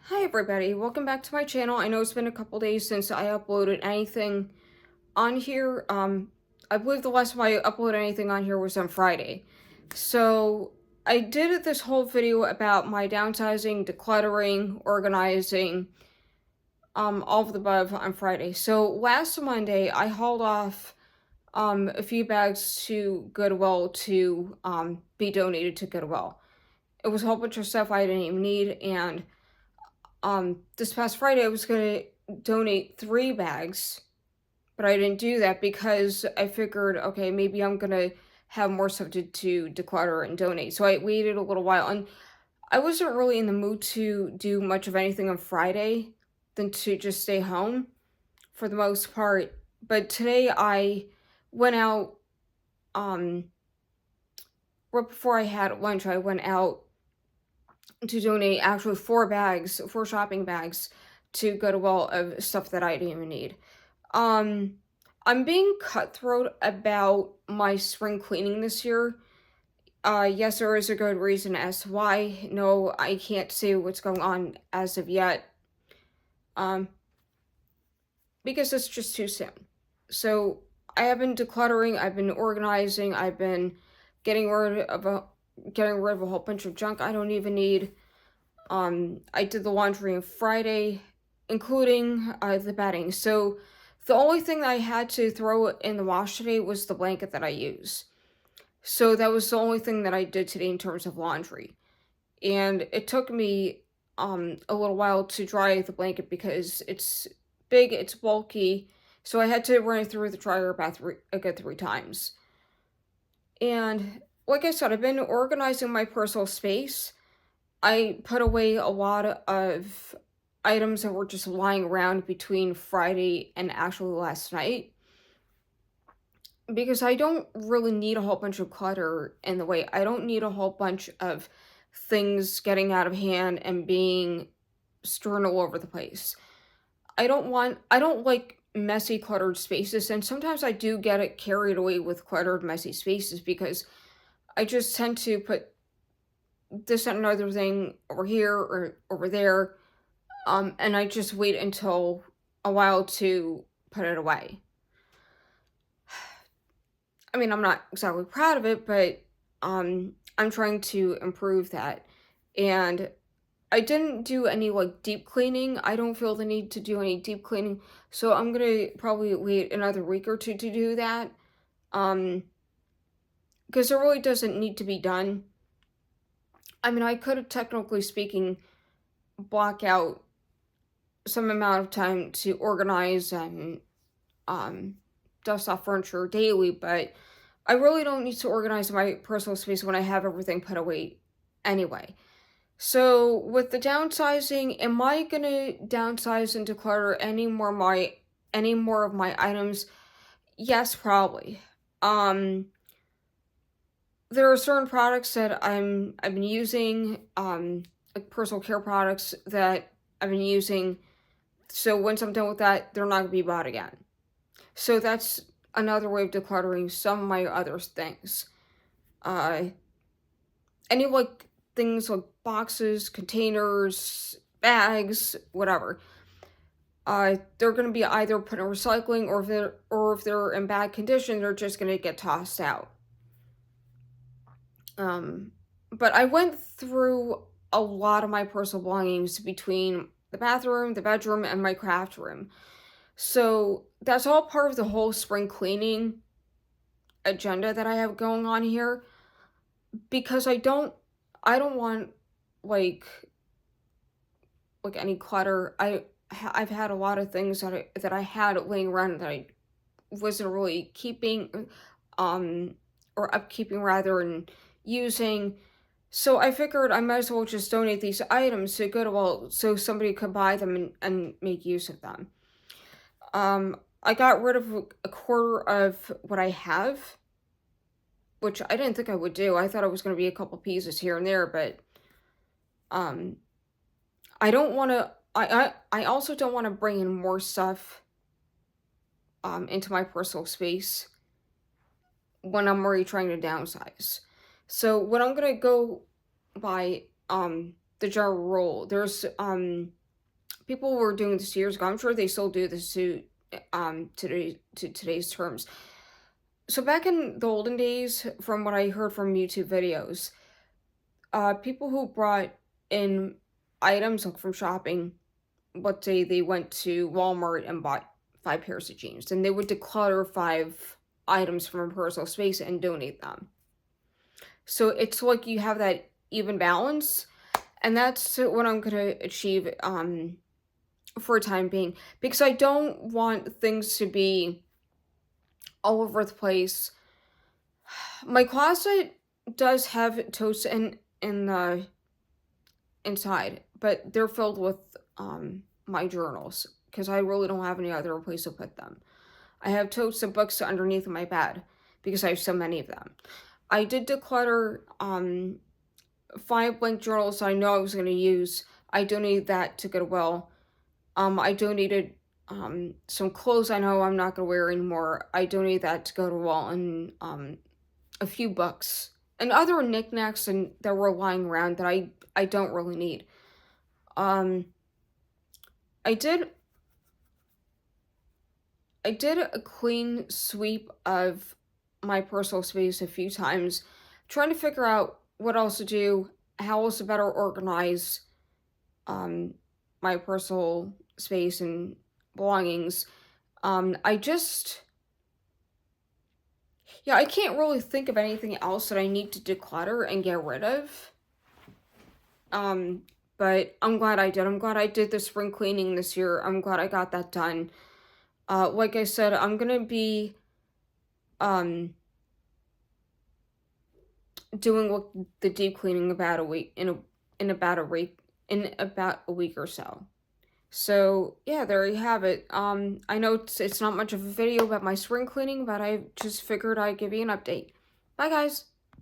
Hi everybody, welcome back to my channel. I know it's been a couple days since I uploaded anything on here. I believe the last time I uploaded anything on here was on Friday. So I did this whole video about my downsizing, decluttering, organizing, all of the above on Friday. So last Monday I hauled off a few bags to Goodwill to be donated to Goodwill. It was a whole bunch of stuff I didn't even need, and this past Friday I was gonna donate 3 bags, but I didn't do that because I figured, okay, maybe I'm gonna have more stuff to declutter and donate. So I waited a little while, and I wasn't really in the mood to do much of anything on Friday than to just stay home for the most part. But today I went out, um, right before I had lunch, I went out to donate actually 4 bags, 4 shopping bags to Goodwill of stuff that I didn't even need. Um, I'm being cutthroat about my spring cleaning this year. Yes, there is a good reason as to why. No, I can't say what's going on as of yet. Um, because it's just too soon. So I have been decluttering, I've been organizing, I've been getting rid of a whole bunch of junk I don't even need. I did the laundry on Friday, including the bedding. So the only thing that I had to throw in the wash today was the blanket that I use. So that was the only thing that I did today in terms of laundry. And it took me a little while to dry the blanket because it's big, it's bulky. So I had to run it through the dryer about a good 3 times. And like I said, I've been organizing my personal space. I put away a lot of items that were just lying around between Friday and actually last night because I don't really need a whole bunch of clutter in the way. I don't need a whole bunch of things getting out of hand and being strewn all over the place. I don't like messy cluttered spaces, and sometimes I do get it carried away with cluttered messy spaces because I just tend to put this and another thing over here or over there. And I just wait until a while to put it away. I mean, I'm not exactly proud of it, but I'm trying to improve that. And I didn't do any like deep cleaning. I don't feel the need to do any deep cleaning, so I'm gonna probably wait another week or two to do that. Um, because it really doesn't need to be done. I mean, I could have technically speaking block out some amount of time to organize and um, dust off furniture daily, but I really don't need to organize my personal space when I have everything put away anyway. So with the downsizing, am I gonna downsize and declutter any more of my items? Yes, probably. Um, there are certain products that I've been using, like personal care products that I've been using. So once I'm done with that, they're not gonna be bought again. So that's another way of decluttering some of my other things. Uh, any like things like boxes, containers, bags, whatever. They're gonna be either put in recycling, or if they're in bad condition, they're just gonna get tossed out. Um, but I went through a lot of my personal belongings between the bathroom, the bedroom, and my craft room. So that's all part of the whole spring cleaning agenda that I have going on here because I don't want like any clutter. I've had a lot of things that I had laying around that I wasn't really keeping um or upkeeping rather and using. So I figured I might as well just donate these items to Goodwill so somebody could buy them and make use of them. I got rid of a quarter of what I have, which I didn't think I would do. I thought it was going to be a couple pieces here and there, but um, I don't want to. I also don't want to bring in more stuff into my personal space when I'm already trying to downsize. So what I'm gonna go by the general rule. There's people were doing this years ago. I'm sure they still do this to today's terms. So back in the olden days, from what I heard from YouTube videos, people who brought in items like from shopping, let's say they went to Walmart and bought 5 pairs of jeans, and they would declutter 5 items from a personal space and donate them. So it's like you have that even balance, and that's what I'm gonna achieve for a time being, because I don't want things to be all over the place. My closet does have totes in the inside, but they're filled with my journals because I really don't have any other place to put them. I have totes of books underneath my bed because I have so many of them. I did declutter 5 blank journals I know I was going to use. I donated that to Goodwill. I donated some clothes I know I'm not going to wear anymore. I donated that to Goodwill, and a few books and other knickknacks and that were lying around that I don't really need. I did a clean sweep of my personal space a few times, trying to figure out what else to do, how else to better organize my personal space and belongings. I just, yeah, I can't really think of anything else that I need to declutter and get rid of. But I'm glad I did. I'm glad I did the spring cleaning this year. I'm glad I got that done. Like I said, I'm gonna be doing the deep cleaning about a week in about a week or so. So yeah, there you have it. I know it's not much of a video about my spring cleaning, but I just figured I'd give you an update. Bye guys.